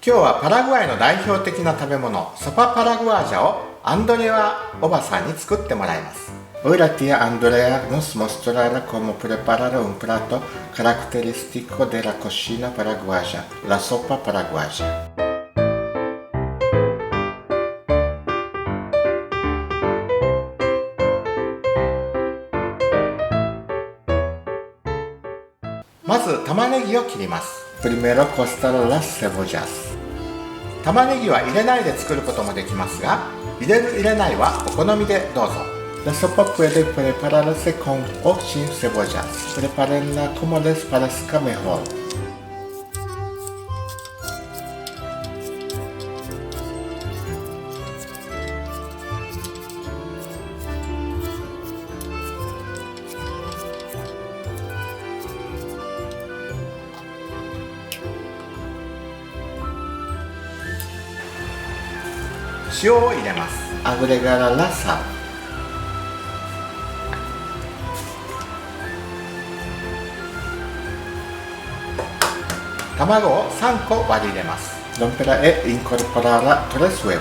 今日はパラグアイの代表的な食べ物ソパパラグアージャをアンドレアおばさんに作ってもらいます。Hoy la tía Andrea nos mostrará cómo preparar un plato característico de la cocina paraguaya, la sopa paraguaya. まず玉ねぎを切ります。Primero cortar las cebollas. 玉ねぎは入れないで作ることもできますが、入れる入れないはお好みでどうぞ。La sopa puede prepararse con o sin cebollas. Prepárenla como les parezca mejor. 塩を入れます。Agregar la sal. 卵を3個割り入れます。Romperla e incorporarla 3 huevos.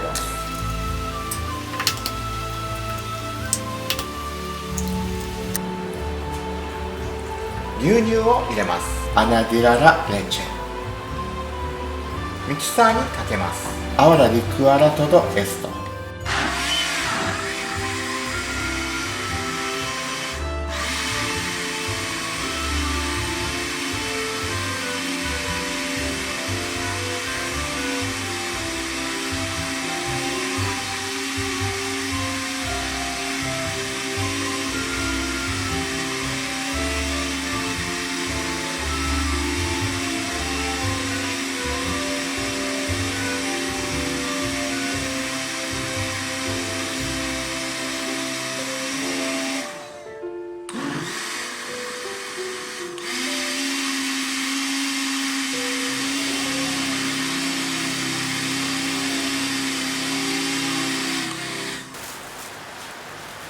牛乳を入れます。Añadir la leche. ミキサーにかけます。Ahora licuará todo esto.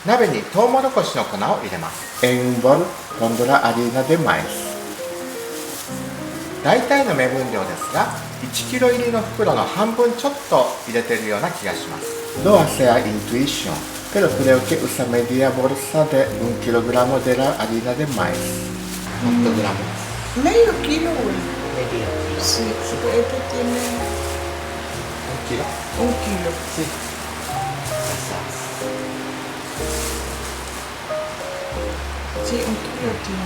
鍋にトウモロコシの粉を入れます。En un bol pondré la harina de maíz. 大体の目分量ですが、1キロ入りの袋の半分ちょっと入れているような気がします。No hace a intuition, pero creo que usa media bolsa de 1 kilogramo de la harina de maíz. ¿Cuántos gramos? Medio kilo, güey. Medio. Sí, este tiene 1 kilo. 1 kilo. Sí. Sí, 1 kilo tiene.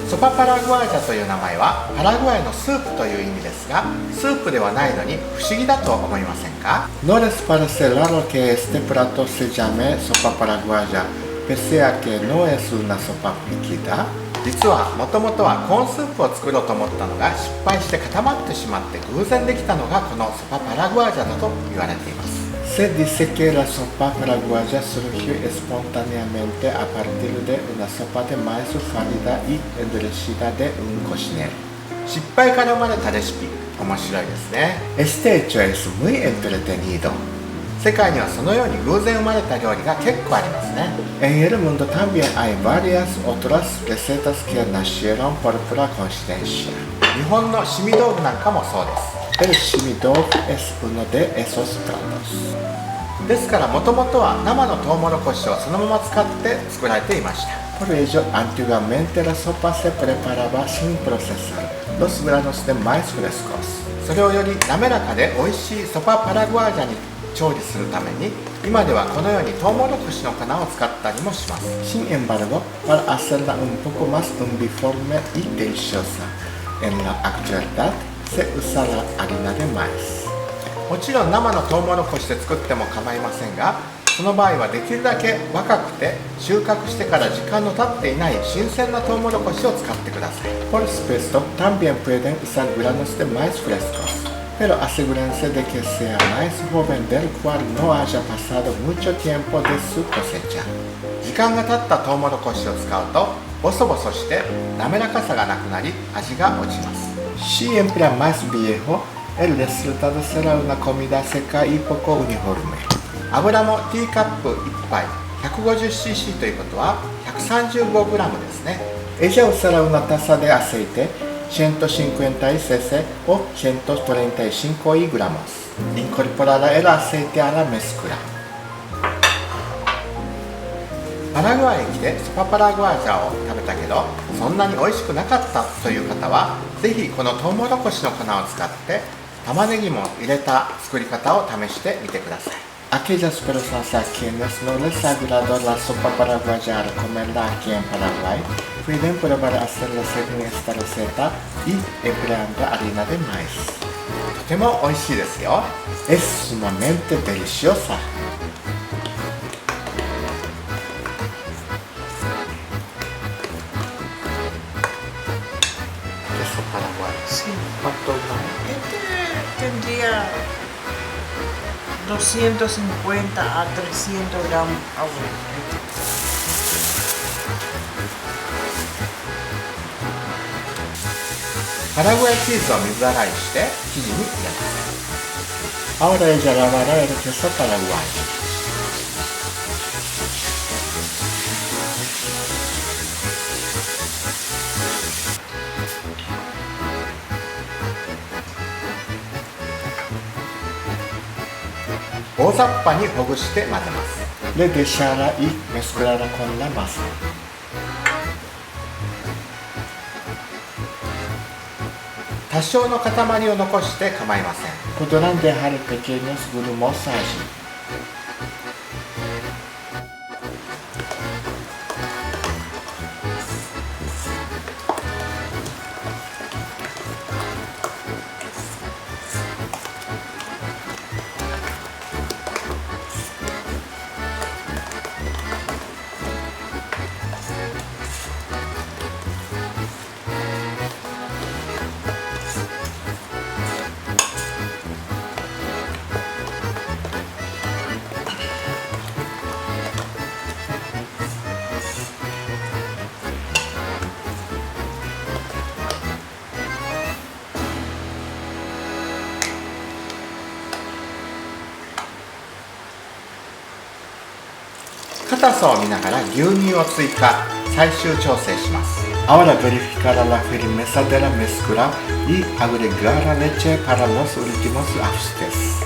ソパパラグアージャという名前はパラグアイのスープという意味ですが、スープではないのに不思議だと思いませんか？ No les parece raro que este plato se llame sopa paraguaya, pese a que no es una sopa líquida? 実はもともとはコーンスープを作ろうと思ったのが失敗して固まってしまって偶然できたのがこのソパパラグアージャだと言われています。Se dice que la sopa paraguaya surgió espontáneamente a partir de una sopa de maíz sólida y endurecida de un cocinero. 失敗から生まれたレシピ、面白いですね。Este hecho es muy entretenido. 世界にはそのように偶然生まれた料理が結構ありますね。En el mundo también hay varias otras recetas que nacieron por pura coincidencia. 日本のしみ豆腐なんかもそうです。El chimichurri es uno de esos platos. ですからもともとは生のトウモロコシをそのまま使って作られていました。Por ello, antiguamente la sopa se preparaba sin procesar los granos de maíz frescos. それをより滑らかで美味しいソパパラグアージャに調理するために、今ではこのようにトウモロコシの粉を使ったりもします。Sin embargo, para hacerla un poco más uniforme y deliciosa, en la actualidad se usa la harina de maíz. もちろん生のトウモロコシで作っても構いませんが、その場合はできるだけ若くて収穫してから時間の経っていない新鮮なトウモロコシを使ってください。Por supuesto, también pueden usar granos de maíz frescos, pero asegúrense de que sea maíz joven del cual no haya pasado mucho tiempo de su cosecha. 時間が経ったトウモロコシを使うとボソボソして滑らかさがなくなり味が落ちます。Si emplea más viejo, el resultado será una comida seca y poco uniforme. 油もティーカップ1杯 150cc ということは 135g ですね。Ella usará una taza de aceite, 150 cc o 135 gramos. Incorporará el aceite a la mezcla。パラグアイに来てソパパラグアジャを食べたけどそんなに美味しくなかったという方はぜひこのトウモロコシの粉を使って玉ねぎも入れた作り方を試してみてください。Aquellas personas a quienes no les agrada la sopa paraguaya al comerla aquí en Paraguay pueden probar hacerlo según esta receta y empleando harina de maíz。とても美味しいですよ。Es sumamente deliciosa。Sí. ¿Cuánto gramos? Tendría 250 a 300 gramos ahora. パラグアイチーズを水洗いして生地に入れます。Ahora ella lavará el queso paraguayo。大雑把にほぐして混ぜます。Le dejará y mezclará con la masa。多少の塊を残して構いません。Podrán dejar pequeños grumos allí。硬さを見ながら牛乳を追加、最終調整します。Ahora verificará la firmeza de la mezcla y agregará leche para los últimos ajustes。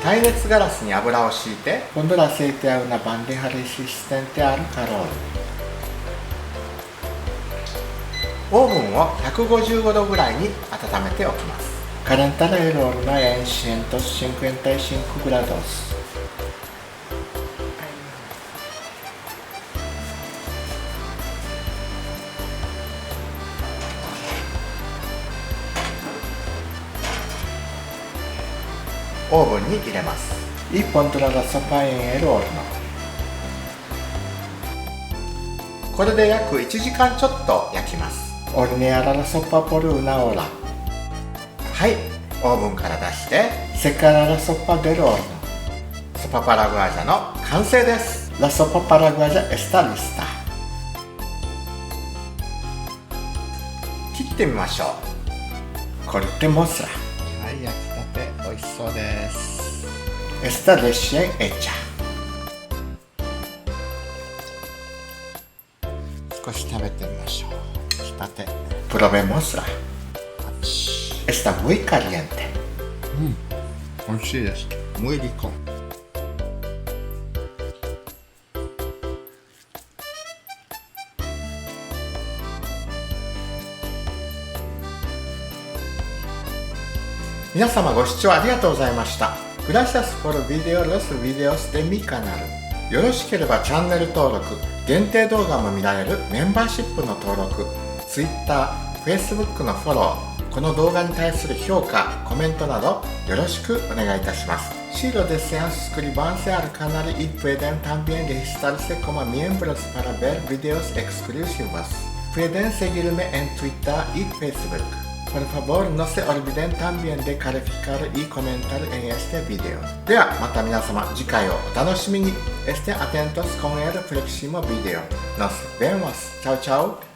耐熱ガラスに油を敷いて、pondrá aceite a una bandeja resistente al calor。オーブンを155度ぐらいに温めておきます。Calentará el horno en 155 grados。オーブンに入れます。Y pondrá la sopa en el horno。これで約1時間ちょっと焼きます。Horneará la sopa por una hora。はい、オーブンから出して、secará la sopa del horno。パパラグアジャの完成です。ラソパパラグアジャエスタリスタ。切ってみましょう。コルテモスラ。はい、焼きたて美味しそうです。エスタレシエンエチャ。少し食べてみましょう。焼きたて。Probemos la. Está muy caliente. 美味しいです。muy rico。皆様ご視聴ありがとうございました。Gracias por video los videos de mi canal。よろしければチャンネル登録、限定動画も見られるメンバーシップの登録、Twitter、Facebook のフォロー、この動画に対する評価、コメントなどよろしくお願いいたします。Si lo desean suscribanse al canal y pueden también registrarse como miembros para ver videos exclusivos. Pueden seguirme en Twitter y Facebook.Por favor, no se olviden también de calificar y comentar en este video. ではまた皆様次回をお楽しみに。Estén atentos con el próximo video. Nos vemos. Chao, chao.